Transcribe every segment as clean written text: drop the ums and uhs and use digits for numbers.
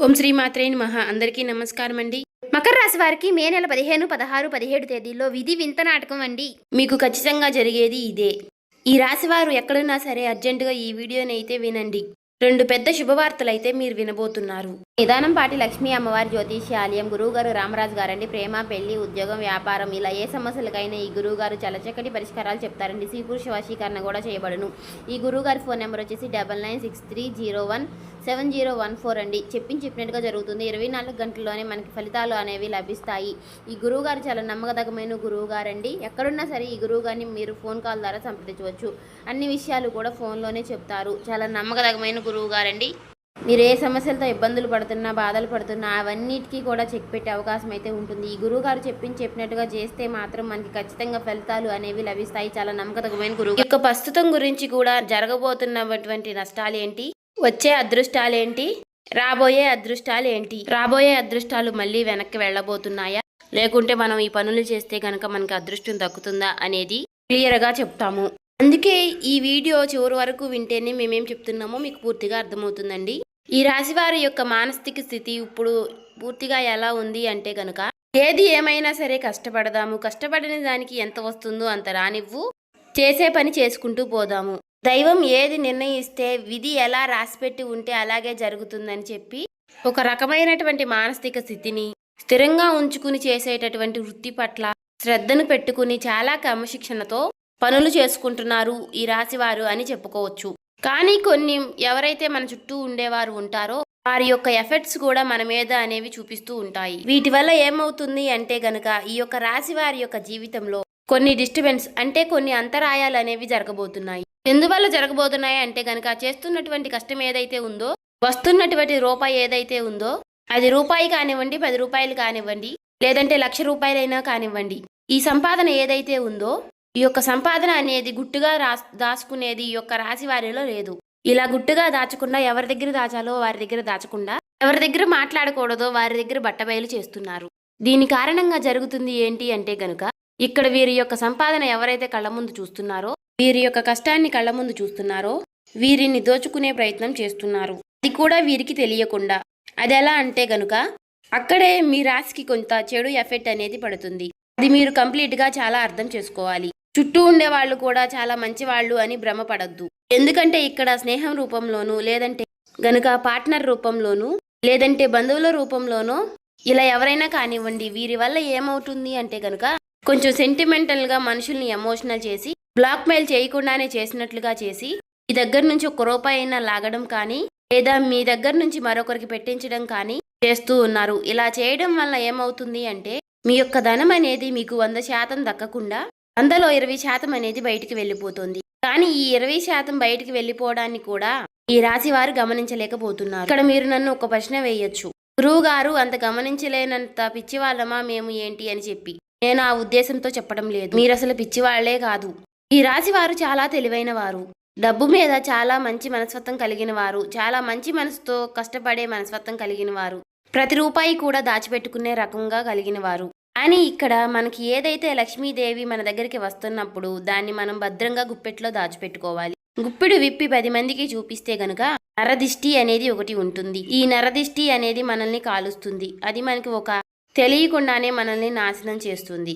ఓం శ్రీ మాత్రే నమః. అందరికీ నమస్కారం అండి. మకర రాశి వారికి మే నెల 15, 16, 17 తేదీల్లో విధి వింత నాటకం అండి. మీకు ఖచ్చితంగా జరిగేది ఇదే. ఈ రాశివారు ఎక్కడున్నా సరే అర్జెంటుగా ఈ వీడియోని అయితే వినండి. 2 పెద్ద శుభవార్తలైతే మీరు వినబోతున్నారు. నిదానంపాటి లక్ష్మీ అమ్మవారి జ్యోతిష్యాలయం గురువుగారు రామరాజు గారండి. ప్రేమ, పెళ్లి, ఉద్యోగం, వ్యాపారం ఇలా ఏ సమస్యలకైనా ఈ గురువుగారు చాలా చక్కటి పరిష్కారాలు చెప్తారండి. స్త్రీ పురుష వశీకరణ కూడా చేయబడును. ఈ గురువుగారి ఫోన్ నెంబర్ వచ్చేసి 9963017014 అండి. చెప్పినట్టుగా జరుగుతుంది. 24 గంటల్లోనే మనకి ఫలితాలు అనేవి లభిస్తాయి. ఈ గురువుగారు చాలా నమ్మకదగమైన గురువుగారండి. ఎక్కడున్నా సరే ఈ గురువుగారిని మీరు ఫోన్ కాల్ ద్వారా సంప్రదించవచ్చు. అన్ని విషయాలు కూడా ఫోన్లోనే చెప్తారు. చాలా నమ్మకదగమైన గురువుగారండి. మీరు ఏ సమస్యలతో ఇబ్బందులు పడుతున్నా, బాధలు పడుతున్నా అవన్నిటికీ కూడా చెక్ పెట్టే అవకాశం అయితే ఉంటుంది. ఈ గురువుగారు చెప్పినట్టుగా చేస్తే మాత్రం మనకి ఖచ్చితంగా ఫలితాలు అనేవి లభిస్తాయి. చాలా నమ్మకదగమైన గురువు యొక్క ప్రస్తుతం గురించి కూడా జరగబోతున్నటువంటి నష్టాలేంటి, వచ్చే అదృష్టాలేంటి, రాబోయే అదృష్టాలేంటి, రాబోయే అదృష్టాలు మళ్ళీ వెనక్కి వెళ్ళబోతున్నాయా, లేకుంటే మనం ఈ పనులు చేస్తే కనుక మనకి అదృష్టం దక్కుతుందా అనేది క్లియర్గా చెప్తాము. అందుకే ఈ వీడియో చివరి వరకు వింటేనే మేమేం చెప్తున్నామో మీకు పూర్తిగా అర్థమవుతుందండి. ఈ రాశివారి యొక్క మానసిక స్థితి ఇప్పుడు పూర్తిగా ఎలా ఉంది అంటే కనుక, ఏది ఏమైనా సరే కష్టపడదాము, కష్టపడిన దానికి ఎంత వస్తుందో అంత రానివ్వు, చేసే పని చేసుకుంటూ పోదాము, దైవం ఏది నిర్ణయిస్తే విధి ఎలా రాసిపెట్టి ఉంటే అలాగే జరుగుతుందని చెప్పి ఒక రకమైనటువంటి మానసిక స్థితిని స్థిరంగా ఉంచుకుని చేసేటటువంటి వృత్తి పట్ల శ్రద్ధను పెట్టుకుని చాలా క్రమశిక్షణతో పనులు చేసుకుంటున్నారు ఈ రాశివారు అని చెప్పుకోవచ్చు. కానీ కొన్ని ఎవరైతే మన చుట్టూ ఉండేవారు ఉంటారో వారి యొక్క ఎఫెక్ట్స్ కూడా మన మీద అనేవి చూపిస్తూ ఉంటాయి. వీటి వల్ల ఏమవుతుంది అంటే గనక ఈ యొక్క రాశి వారి యొక్క జీవితంలో కొన్ని డిస్టర్బెన్స్ అంటే కొన్ని అంతరాయాలు అనేవి జరగబోతున్నాయి. ఎందువల్ల జరగబోతున్నాయి అంటే గనక చేస్తున్నటువంటి కష్టం ఏదైతే ఉందో, వస్తున్నటువంటి రూపాయి ఏదైతే ఉందో, అది రూపాయి కానివ్వండి, 10 రూపాయలు కానివ్వండి, లేదంటే 1,00,000 రూపాయలైనా కానివ్వండి, ఈ సంపాదన ఏదైతే ఉందో ఈ యొక్క సంపాదన అనేది గుట్టుగా దాచుకునేది ఈ యొక్క రాశి వారిలో లేదు. ఇలా గుట్టుగా దాచకుండా ఎవరి దగ్గర దాచాలో వారి దగ్గర దాచకుండా, ఎవరి దగ్గర మాట్లాడకూడదో వారి దగ్గర బట్టబయలు చేస్తున్నారు. దీని కారణంగా జరుగుతుంది ఏంటి అంటే గనుక, ఇక్కడ వీరి యొక్క సంపాదన ఎవరైతే కళ్ళ ముందు చూస్తున్నారో, వీరి యొక్క కష్టాన్ని కళ్ళ ముందు చూస్తున్నారో, వీరిని దోచుకునే ప్రయత్నం చేస్తున్నారు. అది కూడా వీరికి తెలియకుండా. అది ఎలా అంటే గనుక, అక్కడే మీ రాశికి కొంత చెడు ఎఫెక్ట్ అనేది పడుతుంది. అది మీరు కంప్లీట్గా చాలా అర్థం చేసుకోవాలి. చుట్టూ ఉండే వాళ్ళు కూడా చాలా మంచి వాళ్ళు అని భ్రమపడద్దు. ఎందుకంటే ఇక్కడ స్నేహం రూపంలోనూ, లేదంటే గనుక పార్ట్నర్ రూపంలోనూ, లేదంటే బంధువుల రూపంలోనూ ఇలా ఎవరైనా కానివ్వండి, వీరి వల్ల ఏమవుతుంది అంటే గనుక కొంచెం సెంటిమెంటల్గా మనుషుల్ని ఎమోషనల్ చేసి, బ్లాక్మెయిల్ చేయకుండానే చేసినట్లుగా చేసి, మీ దగ్గర నుంచి 1 రూపాయి అయినా లాగడం కానీ, లేదా మీ దగ్గర నుంచి మరొకరికి పెట్టించడం కానీ చేస్తూ ఉన్నారు. ఇలా చేయడం వల్ల ఏమవుతుంది అంటే మీ యొక్క ధనం అనేది మీకు 100% దక్కకుండా అందులో 20% అనేది బయటికి వెళ్ళిపోతుంది. కానీ ఈ 20% బయటికి వెళ్ళిపోవడాన్ని కూడా ఈ రాశి వారు గమనించలేకపోతున్నారు. ఇక్కడ మీరు నన్ను ఒక ప్రశ్న వేయొచ్చు, గురువు గారు అంత గమనించలేనంత పిచ్చివాళ్ళమా మేము ఏంటి అని చెప్పి. నేను ఆ ఉద్దేశంతో చెప్పడం లేదు. మీరు అసలు పిచ్చివాళ్లే కాదు. ఈ రాశి వారు చాలా తెలివైన వారు, డబ్బు మీద చాలా మంచి మనస్తత్వం కలిగిన వారు, చాలా మంచి మనసుతో కష్టపడే మనస్తత్వం కలిగిన వారు, ప్రతి రూపాయి కూడా దాచిపెట్టుకునే రకంగా కలిగిన వారు. అని ఇక్కడ మనకి ఏదైతే లక్ష్మీదేవి మన దగ్గరికి వస్తున్నప్పుడు దాన్ని మనం భద్రంగా గుప్పెట్లో దాచిపెట్టుకోవాలి. గుప్పెడు విప్పి 10 మందికి చూపిస్తే గనుక నరదిష్టి అనేది ఒకటి ఉంటుంది. ఈ నరదిష్టి అనేది మనల్ని కాలుస్తుంది. అది మనకి ఒక తెలియకుండానే మనల్ని నాశనం చేస్తుంది.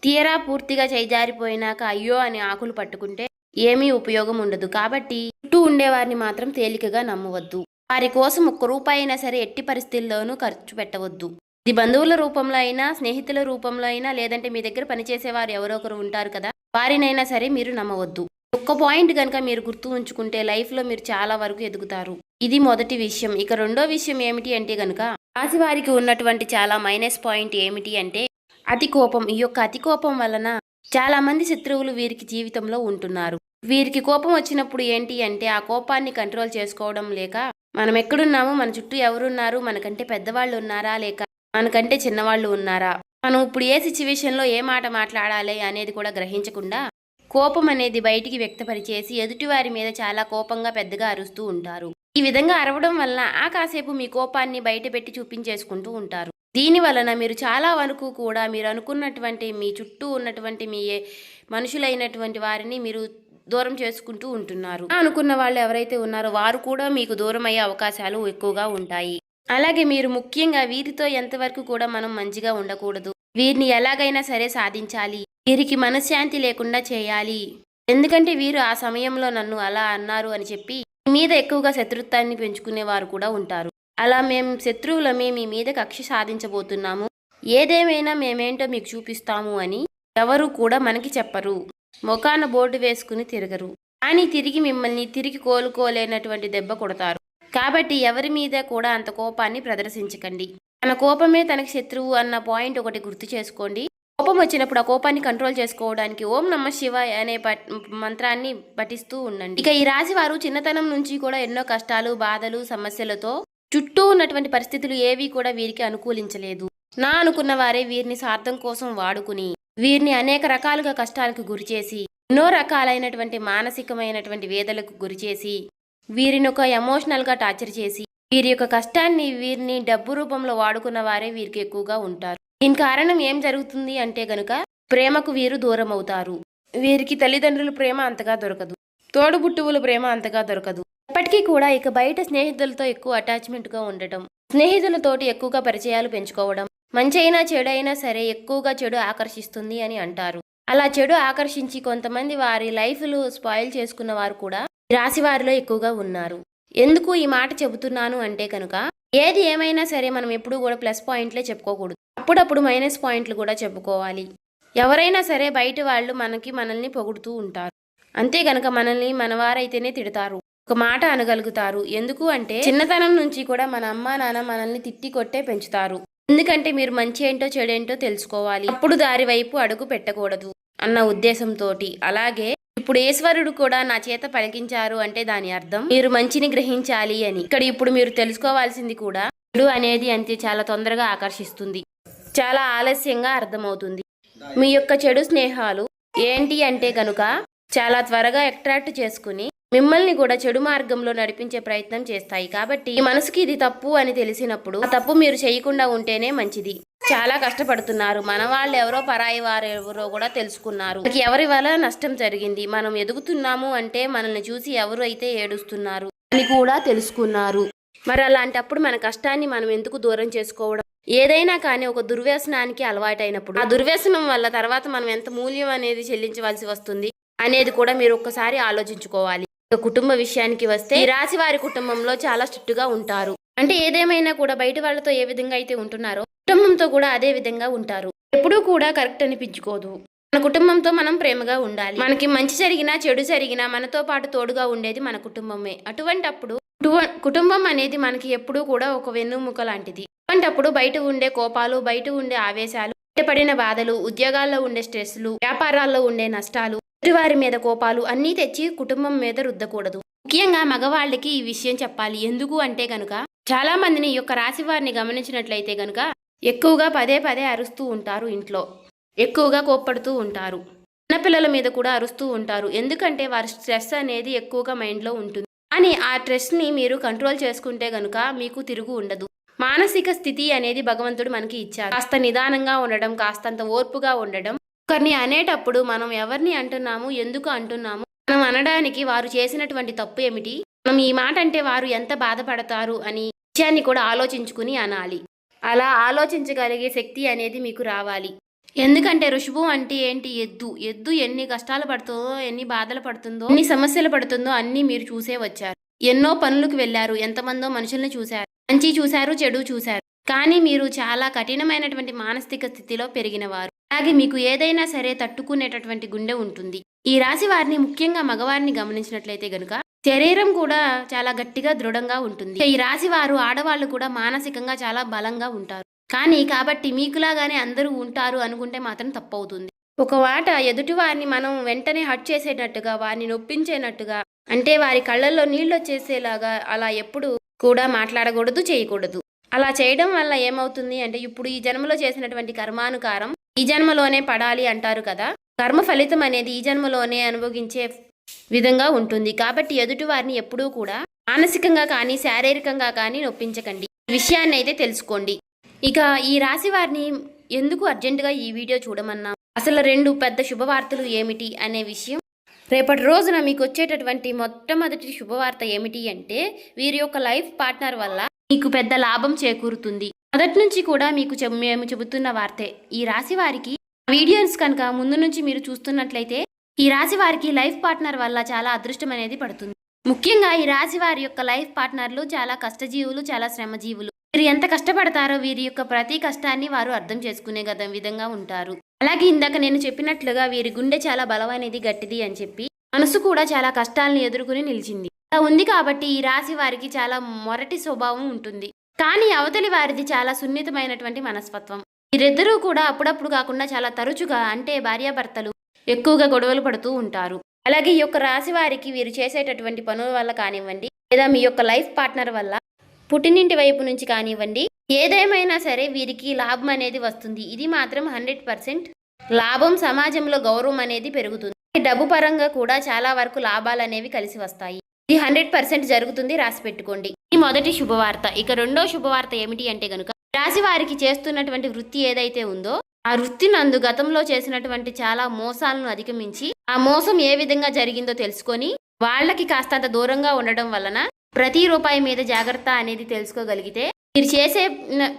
తీరా పూర్తిగా చేజారిపోయినాక అయ్యో అని ఆకులు పట్టుకుంటే ఏమీ ఉపయోగం ఉండదు. కాబట్టి చుట్టూ ఉండేవారిని మాత్రం తేలికగా నమ్మవద్దు. వారి కోసం 1 రూపాయి అయినా సరే ఎట్టి పరిస్థితుల్లోనూ ఖర్చు పెట్టవద్దు. ఇది బంధువుల రూపంలో అయినా, స్నేహితుల రూపంలో అయినా, లేదంటే మీ దగ్గర పనిచేసేవారు ఎవరో ఒకరు ఉంటారు కదా, వారినైనా సరే మీరు నమ్మవద్దు. ఒక్క పాయింట్ కనుక మీరు గుర్తు ఉంచుకుంటే లైఫ్లో మీరు చాలా వరకు ఎదుగుతారు. ఇది మొదటి విషయం. ఇక రెండో విషయం ఏమిటి అంటే గనుక, రాశి వారికి ఉన్నటువంటి చాలా మైనస్ పాయింట్ ఏమిటి అంటే అతి కోపం. ఈ యొక్క అతి కోపం వలన చాలా మంది శత్రువులు వీరికి జీవితంలో ఉంటున్నారు. వీరికి కోపం వచ్చినప్పుడు ఏంటి అంటే ఆ కోపాన్ని కంట్రోల్ చేసుకోవడం లేక, మనం ఎక్కడున్నాము, మన చుట్టూ ఎవరున్నారు, మనకంటే పెద్దవాళ్ళు ఉన్నారా, లేక మనకంటే చిన్నవాళ్ళు ఉన్నారా, మనం ఇప్పుడు ఏ సిచ్యువేషన్లో ఏ మాట మాట్లాడాలి అనేది కూడా గ్రహించకుండా కోపం అనేది బయటికి వ్యక్తపరిచేసి ఎదుటివారి మీద చాలా కోపంగా పెద్దగా అరుస్తూ ఉంటారు. ఈ విధంగా అరవడం వలన ఆ కాసేపు మీ కోపాన్ని బయట పెట్టి చూపించేసుకుంటూ ఉంటారు. దీని వలన మీరు చాలా వరకు కూడా మీరు అనుకున్నటువంటి మీ చుట్టూ ఉన్నటువంటి మీ మనుషులైనటువంటి వారిని మీరు దూరం చేసుకుంటూ ఉంటున్నారు. అనుకున్న వాళ్ళు ఎవరైతే ఉన్నారో వారు కూడా మీకు దూరం అయ్యే అవకాశాలు ఎక్కువగా ఉంటాయి. అలాగే మీరు ముఖ్యంగా వీరితో ఎంతవరకు కూడా మనం మంచిగా ఉండకూడదు. వీరిని ఎలాగైనా సరే సాధించాలి, వీరికి మనశ్శాంతి లేకుండా చేయాలి. ఎందుకంటే వీరు ఆ సమయంలో నన్ను అలా అన్నారు అని చెప్పి మీ మీద ఎక్కువగా శత్రుత్వాన్ని పెంచుకునేవారు కూడా ఉంటారు. అలా మేము శత్రువులమే మీ మీద కక్ష సాధించబోతున్నాము, ఏదేమైనా మేమేంటో మీకు చూపిస్తాము అని ఎవరు కూడా మనకి చెప్పరు. మొఖాన బోర్డు వేసుకుని తిరగరు, కానీ తిరిగి మిమ్మల్ని తిరిగి కోలుకోలేనటువంటి దెబ్బ కొడతారు. కాబట్టి ఎవరి మీద కూడా అంత కోపాన్ని ప్రదర్శించకండి. తన కోపమే తనకి శత్రువు అన్న పాయింట్ ఒకటి గుర్తు చేసుకోండి. కోపం వచ్చినప్పుడు ఆ కోపాన్ని కంట్రోల్ చేసుకోవడానికి ఓం నమః శివాయ అనే మంత్రాన్ని పఠిస్తూ ఉండండి. ఇక ఈ రాశి వారు చిన్నతనం నుంచి కూడా ఎన్నో కష్టాలు, బాధలు, సమస్యలతో చుట్టూ ఉన్నటువంటి పరిస్థితులు ఏవి కూడా వీరికి అనుకూలించలేదు. నా అనుకున్న వారే వీరిని స్వార్థం కోసం వాడుకుని వీరిని అనేక రకాలుగా కష్టాలకు గురిచేసి, ఎన్నో రకాలైనటువంటి మానసికమైనటువంటి వేదలకు గురిచేసి, వీరిని ఒక ఎమోషనల్గా టార్చర్ చేసి, వీరి యొక్క కష్టాన్ని వీరిని డబ్బు రూపంలో వాడుకున్న వారే వీరికి ఎక్కువగా ఉంటారు. దీని కారణం ఏం జరుగుతుంది అంటే గనుక ప్రేమకు వీరు దూరం అవుతారు. వీరికి తల్లిదండ్రుల ప్రేమ అంతగా దొరకదు, తోడుబుట్టువుల ప్రేమ అంతగా దొరకదు. ఎప్పటికీ కూడా ఇక బయట స్నేహితులతో ఎక్కువ అటాచ్మెంట్గా ఉండటం, స్నేహితులతోటి ఎక్కువగా పరిచయాలు పెంచుకోవడం, మంచి అయినా చెడు అయినా సరే ఎక్కువగా చెడు ఆకర్షిస్తుంది అని అంటారు. అలా చెడు ఆకర్షించి కొంతమంది వారి లైఫ్లు స్పాయిల్ చేసుకున్న వారు కూడా రాశి వారిలో ఎక్కువగా ఉన్నారు. ఎందుకు ఈ మాట చెబుతున్నాను అంటే కనుక ఏది ఏమైనా సరే మనం ఎప్పుడూ కూడా ప్లస్ పాయింట్లే చెప్పుకోకూడదు, అప్పుడప్పుడు మైనస్ పాయింట్లు కూడా చెప్పుకోవాలి. ఎవరైనా సరే బయట వాళ్ళు మనల్ని పొగుడుతూ ఉంటారు, అంతే గనక మనల్ని మనవారైతేనే తిడతారు, ఒక మాట అనగలుగుతారు. ఎందుకు అంటే చిన్నతనం నుంచి కూడా మన అమ్మా నాన్న మనల్ని తిట్టి కొట్టే పెంచుతారు. ఎందుకంటే మీరు మంచి ఏంటో చెడేంటో తెలుసుకోవాలి, అప్పుడు దారి వైపు అడుగు పెట్టకూడదు అన్న ఉద్దేశంతో. అలాగే ఇప్పుడు ఈశ్వరుడు కూడా నా చేత పలికించారు అంటే దాని అర్థం మీరు మంచిని గ్రహించాలి అని. ఇక్కడ ఇప్పుడు మీరు తెలుసుకోవాల్సింది కూడా చెడు అనేది అంతే చాలా తొందరగా ఆకర్షిస్తుంది, చాలా ఆలస్యంగా అర్థమవుతుంది. మీ యొక్క చెడు స్నేహాలు ఏంటి అంటే కనుక చాలా త్వరగా అట్రాక్ట్ చేసుకుని మిమ్మల్ని కూడా చెడు మార్గంలో నడిపించే ప్రయత్నం చేస్తాయి. కాబట్టి ఈ మనసుకి ఇది తప్పు అని తెలిసినప్పుడు ఆ తప్పు మీరు చేయకుండా ఉంటేనే మంచిది. చాలా కష్టపడుతున్నారు, మన వాళ్ళు ఎవరో పరాయి వారు ఎవరో కూడా తెలుసుకున్నారు, ఎవరి వల్ల నష్టం జరిగింది, మనం ఎదుగుతున్నాము అంటే మనల్ని చూసి ఎవరు అయితే ఏడుస్తున్నారు అని కూడా తెలుసుకున్నారు. మరి అలాంటప్పుడు మన కష్టాన్ని మనం ఎందుకు దూరం చేసుకోవడం? ఏదైనా కానీ ఒక దుర్వ్యసనానికి అలవాటైనప్పుడు ఆ దుర్వ్యసనం వల్ల తర్వాత మనం ఎంత మూల్యం అనేది చెల్లించవలసి వస్తుంది అనేది కూడా మీరు ఒక్కసారి ఆలోచించుకోవాలి. కుటుంబ విషయానికి వస్తే ఈ రాశి వారి కుటుంబంలో చాలా స్ట్రిక్ట్ గా ఉంటారు. అంటే ఏదేమైనా కూడా బయట వాళ్ళతో ఏ విధంగా అయితే ఉంటున్నారో కుటుంబంతో కూడా అదే విధంగా ఉంటారు. ఎప్పుడూ కూడా కరెక్ట్ అనిపించుకోదు. మన కుటుంబంతో మనం ప్రేమగా ఉండాలి. మనకి మంచి జరిగినా చెడు జరిగినా మనతో పాటు తోడుగా ఉండేది మన కుటుంబమే. అటువంటప్పుడు కుటుంబం అనేది మనకి ఎప్పుడూ కూడా ఒక వెన్నుముక లాంటిది. అటువంటప్పుడు బయట ఉండే కోపాలు, బయట ఉండే ఆవేశాలు, బయటపడిన బాధలు, ఉద్యోగాల్లో ఉండే స్ట్రెస్లు, వ్యాపారాల్లో ఉండే నష్టాలు, వారి మీద కోపాలు అన్నీ తెచ్చి కుటుంబం మీద రుద్దకూడదు. ముఖ్యంగా మగవాళ్ళకి ఈ విషయం చెప్పాలి. ఎందుకు అంటే గనుక చాలా మందిని ఈ యొక్క రాశి వారిని గమనించినట్లయితే గనుక ఎక్కువగా పదే పదే అరుస్తూ ఉంటారు, ఇంట్లో ఎక్కువగా కోప్పడుతూ ఉంటారు, చిన్నపిల్లల మీద కూడా అరుస్తూ ఉంటారు. ఎందుకంటే వారి స్ట్రెస్ అనేది ఎక్కువగా మైండ్లో ఉంటుంది. కానీ ఆ స్ట్రెస్ని మీరు కంట్రోల్ చేసుకుంటే గనుక మీకు తిరుగు ఉండదు. మానసిక స్థితి అనేది భగవంతుడు మనకి ఇచ్చారు. కాస్త నిదానంగా ఉండడం, కాస్తంత ఓర్పుగా ఉండడం. ఒకరిని అనేటప్పుడు మనం ఎవరిని అంటున్నాము, ఎందుకు అంటున్నాము, మనం అనడానికి వారు చేసినటువంటి తప్పు ఏమిటి, మనం ఈ మాట అంటే వారు ఎంత బాధపడతారు అని విషయాన్ని కూడా ఆలోచించుకుని అనాలి. అలా ఆలోచించగలిగే శక్తి అనేది మీకు రావాలి. ఎందుకంటే ఋషభం అంటే ఏంటి? ఎద్దు ఎన్ని కష్టాలు పడుతుందో, ఎన్ని బాధలు పడుతుందో, ఎన్ని సమస్యలు పడుతుందో అన్నీ మీరు చూసే వచ్చారు. ఎన్నో పనులకు వెళ్ళారు, ఎంతమందో మనుషుల్ని చూశారు, మంచి చూశారు, చెడు చూశారు. కానీ మీరు చాలా కఠినమైనటువంటి మానసిక స్థితిలో పెరిగినవారు. అలాగే మీకు ఏదైనా సరే తట్టుకునేటటువంటి గుండె ఉంటుంది. ఈ రాశి వారిని ముఖ్యంగా మగవారిని గమనించినట్లయితే గనుక శరీరం కూడా చాలా గట్టిగా దృఢంగా ఉంటుంది. ఈ రాశి వారు ఆడవాళ్ళు కూడా మానసికంగా చాలా బలంగా ఉంటారు. కానీ కాబట్టి మీకులాగానే అందరూ ఉంటారు అనుకుంటే మాత్రం తప్పవుతుంది. ఒక మాట ఎదుటి వారిని మనం వెంటనే హర్ట్ చేసేటట్టుగా, వారిని నొప్పించేటట్టుగా, అంటే వారి కళ్ళల్లో నీళ్ళు వచ్చేసేలాగా అలా ఎప్పుడు కూడా మాట్లాడకూడదు, చేయకూడదు. అలా చేయడం వల్ల ఏమవుతుంది అంటే ఇప్పుడు ఈ జన్మలో చేసినటువంటి కర్మానుకారం ఈ జన్మలోనే పడాలి అంటారు కదా. కర్మ ఫలితం అనేది ఈ జన్మలోనే అనుభవించే విధంగా ఉంటుంది. కాబట్టి ఎదుటి వారిని ఎప్పుడూ కూడా మానసికంగా కానీ శారీరకంగా కానీ నొప్పించకండి. ఈ విషయాన్ని అయితే తెలుసుకోండి. ఇక ఈ రాశి వారిని ఎందుకు అర్జెంటుగా ఈ వీడియో చూడమన్నా, అసలు 2 పెద్ద శుభవార్తలు ఏమిటి అనే విషయం, రేపటి రోజున మీకు వచ్చేటటువంటి మొట్టమొదటి శుభవార్త ఏమిటి అంటే వీరి యొక్క లైఫ్ పార్ట్నర్ వల్ల మీకు పెద్ద లాభం చేకూరుతుంది. మొదటి నుంచి కూడా మీకు మేము చెబుతున్న వార్తే. ఈ రాశి వారికి వీడియోస్ కనుక ముందు నుంచి మీరు చూస్తున్నట్లయితే ఈ రాశి వారికి లైఫ్ పార్ట్నర్ వల్ల చాలా అదృష్టం అనేది పడుతుంది. ముఖ్యంగా ఈ రాశి వారి యొక్క లైఫ్ పార్ట్నర్లు చాలా కష్టజీవులు, చాలా శ్రమజీవులు. వీరు ఎంత కష్టపడతారో వీరి యొక్క ప్రతి కష్టాన్ని వారు అర్థం చేసుకునే విధంగా ఉంటారు. అలాగే ఇందాక నేను చెప్పినట్లుగా వీరి గుండె చాలా బలమైనది, గట్టిది అని చెప్పి మనసు కూడా చాలా కష్టాలను ఎదుర్కొని నిలిచింది. అలా ఉంది కాబట్టి ఈ రాశి వారికి చాలా మొరటి స్వభావం ఉంటుంది. కానీ అవతలి వారిది చాలా సున్నితమైనటువంటి మనస్తత్వం. వీరిద్దరూ కూడా అప్పుడప్పుడు కాకుండా చాలా తరచుగా, అంటే భార్యాభర్తలు ఎక్కువగా గొడవలు పడుతూ ఉంటారు. అలాగే ఈ యొక్క రాశి వారికి వీరు చేసేటటువంటి పనుల వల్ల కానివ్వండి, లేదా మీ యొక్క లైఫ్ పార్ట్నర్ వల్ల పుట్టినింటి వైపు నుంచి కానివ్వండి, ఏదేమైనా సరే వీరికి లాభం అనేది వస్తుంది. ఇది మాత్రం 100% లాభం. సమాజంలో గౌరవం అనేది పెరుగుతుంది. డబ్బు పరంగా కూడా చాలా వరకు లాభాలు అనేవి కలిసి వస్తాయి. ఇది 100% జరుగుతుంది, రాసి పెట్టుకోండి. ఈ మొదటి శుభవార్త. ఇక రెండో శుభవార్త ఏమిటి అంటే గనుక, రాశి వారికి చేస్తున్నటువంటి వృత్తి ఏదైతే ఉందో ఆ వృత్తి నందు గతంలో చేసినటువంటి చాలా మోసాలను అధిగమించి ఆ మోసం ఏ విధంగా జరిగిందో తెలుసుకొని వాళ్ళకి కాస్తంత దూరంగా ఉండడం వలన ప్రతి రూపాయి మీద జాగ్రత్త అనేది తెలుసుకోగలిగితే మీరు చేసే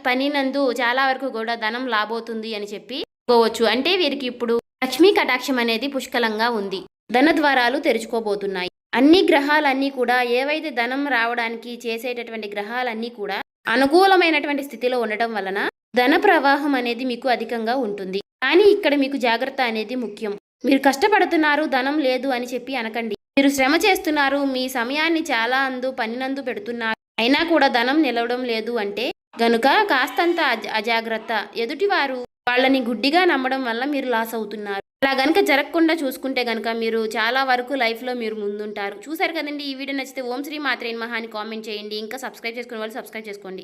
పని నందు చాలా వరకు కూడా ధనం లాభవుతుంది అని చెప్పుకోవచ్చు. అంటే వీరికి ఇప్పుడు లక్ష్మీ కటాక్షం అనేది పుష్కలంగా ఉంది. ధన ద్వారాలు తెరుచుకోబోతున్నాయి. అన్ని గ్రహాలన్నీ కూడా ఏవైతే ధనం రావడానికి చేసేటటువంటి గ్రహాలన్నీ కూడా అనుకూలమైనటువంటి స్థితిలో ఉండటం వలన ధన ప్రవాహం అనేది మీకు అధికంగా ఉంటుంది. కానీ ఇక్కడ మీకు జాగ్రత్త అనేది ముఖ్యం. మీరు కష్టపడుతున్నారు, ధనం లేదు అని చెప్పి అనకండి. మీరు శ్రమ చేస్తున్నారు, మీ సమయాన్ని చాలా పనినందు పెడుతున్నారు, అయినా కూడా ధనం నిలవడం లేదు అంటే గనుక కాస్తంత అజాగ్రత్త. ఎదుటివారు వాళ్ళని గుడ్డిగా నమ్మడం వల్ల మీరు లాస్ అవుతున్నారు. అలా గనుక జరగకుండా చూసుకుంటే గనుక మీరు చాలా వరకు లైఫ్లో మీరు ముందుంటారు. చూసారు కదండి. ఈ వీడియో నచ్చితే ఓం శ్రీ మాత్రే నమః అని కామెంట్ చేయండి. ఇంకా సబ్స్క్రైబ్ చేసుకునే వాళ్ళు సబ్స్క్రైబ్ చేసుకోండి.